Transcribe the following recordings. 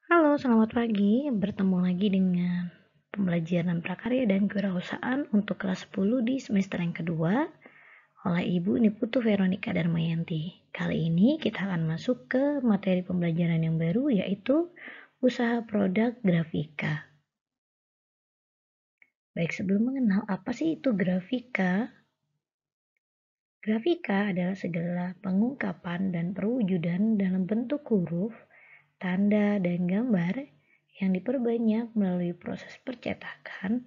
Halo, selamat pagi. Bertemu lagi dengan pembelajaran prakarya dan kewirausahaan untuk kelas 10 di semester yang kedua oleh Ibu Niputu Veronica Darmayanti. Kali ini kita akan masuk ke materi pembelajaran yang baru, yaitu usaha produk grafika. Baik, sebelum mengenal apa sih itu grafika, grafika adalah segala pengungkapan dan perwujudan dalam bentuk huruf, tanda, dan gambar yang diperbanyak melalui proses percetakan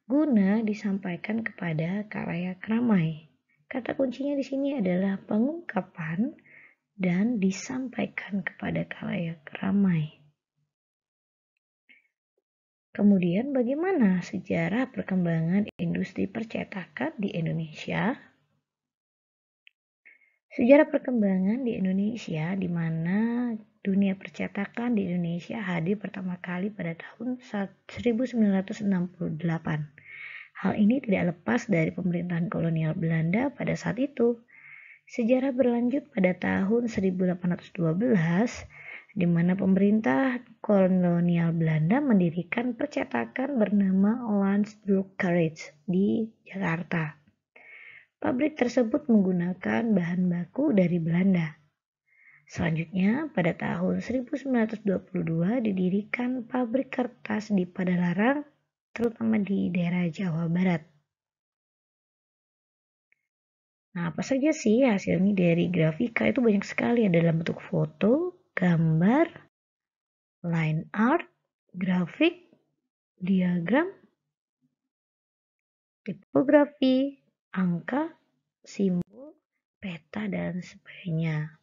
guna disampaikan kepada khalayak ramai. Kata kuncinya di sini adalah pengungkapan dan disampaikan kepada khalayak ramai. Kemudian bagaimana sejarah perkembangan industri percetakan di Indonesia? Sejarah perkembangan di Indonesia, di mana dunia percetakan di Indonesia hadir pertama kali pada tahun 1968. Hal ini tidak lepas dari pemerintahan kolonial Belanda pada saat itu. Sejarah berlanjut pada tahun 1812, di mana pemerintah kolonial Belanda mendirikan percetakan bernama Landsdrukkerij di Jakarta. Pabrik tersebut menggunakan bahan baku dari Belanda. Selanjutnya, pada tahun 1922 didirikan pabrik kertas di Padalarang, terutama di daerah Jawa Barat. Nah, apa saja sih hasilnya dari grafika? Itu banyak sekali, ada dalam bentuk foto, gambar, line art, grafik, diagram, tipografi, angka, simbol, peta, dan sebagainya.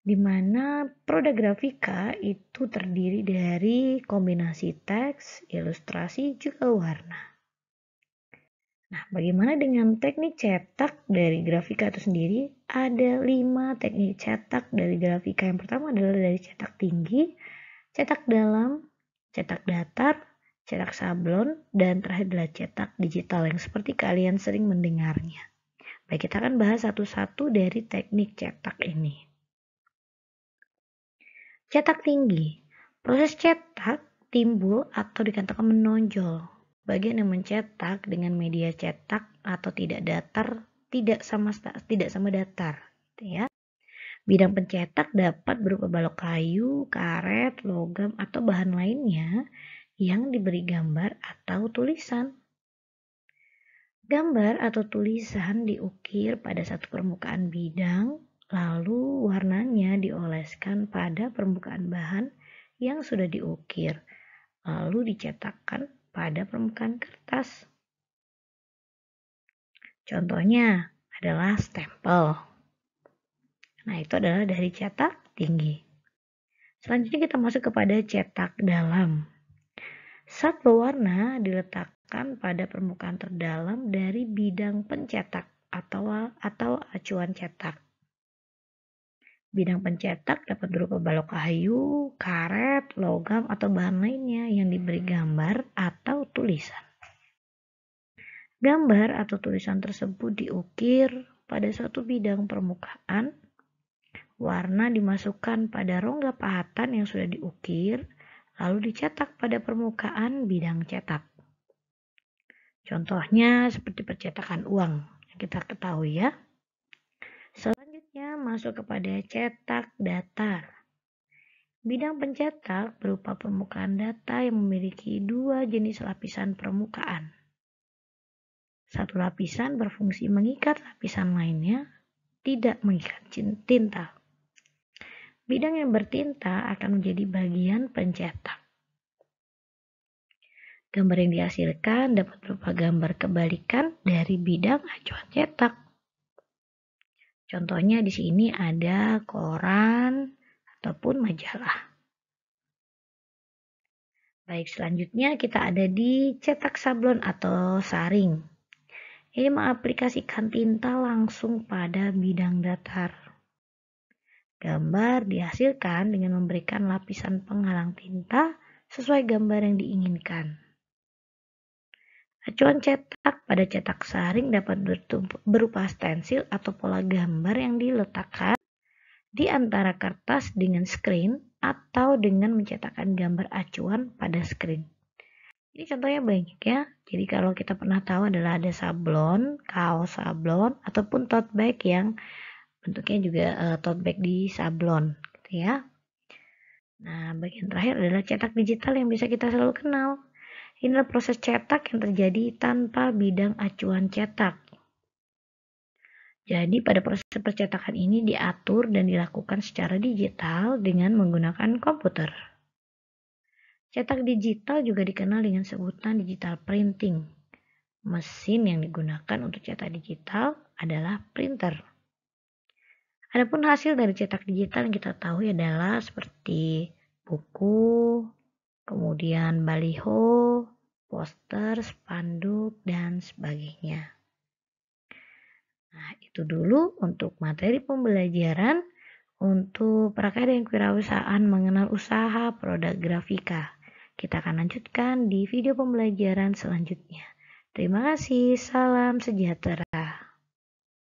Di mana produk grafika itu terdiri dari kombinasi teks, ilustrasi, juga warna. Nah, bagaimana dengan teknik cetak dari grafika itu sendiri? Ada 5 teknik cetak dari grafika. Yang pertama adalah dari cetak tinggi, cetak dalam, cetak datar, cetak sablon, dan terakhir adalah cetak digital yang seperti kalian sering mendengarnya. Baik, kita akan bahas satu-satu dari teknik cetak ini. Cetak tinggi. Proses cetak timbul atau dikatakan menonjol. Bagian yang mencetak dengan media cetak atau tidak datar tidak sama datar, gitu ya. Bidang pencetak dapat berupa balok kayu, karet, logam, atau bahan lainnya yang diberi gambar atau tulisan. Gambar atau tulisan diukir pada satu permukaan bidang, lalu warnanya dioleskan pada permukaan bahan yang sudah diukir, lalu dicetakkan pada permukaan kertas. Contohnya adalah stempel. Nah, itu adalah dari cetak tinggi. Selanjutnya kita masuk kepada cetak dalam. Zat berwarna diletakkan pada permukaan terdalam dari bidang pencetak atau acuan cetak. Bidang pencetak dapat berupa balok kayu, karet, logam, atau bahan lainnya yang diberi gambar atau tulisan. Gambar atau tulisan tersebut diukir pada suatu bidang permukaan, warna dimasukkan pada rongga pahatan yang sudah diukir, lalu dicetak pada permukaan bidang cetak. Contohnya seperti percetakan uang yang kita ketahui ya. Selanjutnya masuk kepada cetak datar. Bidang pencetak berupa permukaan data yang memiliki 2 jenis lapisan permukaan. Satu lapisan berfungsi mengikat lapisan lainnya, tidak mengikat tinta. Bidang yang bertinta akan menjadi bagian pencetak. Gambar yang dihasilkan dapat berupa gambar kebalikan dari bidang acuan cetak. Contohnya di sini ada koran ataupun majalah. Baik, selanjutnya kita ada di cetak sablon atau saring. Ini mengaplikasikan tinta langsung pada bidang datar. Gambar dihasilkan dengan memberikan lapisan penghalang tinta sesuai gambar yang diinginkan. Acuan cetak pada cetak saring dapat berupa stensil atau pola gambar yang diletakkan di antara kertas dengan screen atau dengan mencetakkan gambar acuan pada screen. Ini contohnya banyak ya. Jadi kalau kita pernah tahu adalah ada sablon, kaos sablon, ataupun tote bag yang bentuknya juga tote bag di sablon, gitu ya. Nah, bagian terakhir adalah cetak digital yang bisa kita selalu kenal. Inilah proses cetak yang terjadi tanpa bidang acuan cetak. Jadi pada proses percetakan ini diatur dan dilakukan secara digital dengan menggunakan komputer. Cetak digital juga dikenal dengan sebutan digital printing. Mesin yang digunakan untuk cetak digital adalah printer. Adapun hasil dari cetak digital yang kita tahu adalah seperti buku, kemudian baliho, poster, spanduk, dan sebagainya. Nah, itu dulu untuk materi pembelajaran untuk prakarya dan kewirausahaan mengenal usaha produk grafika. Kita akan lanjutkan di video pembelajaran selanjutnya. Terima kasih, salam sejahtera.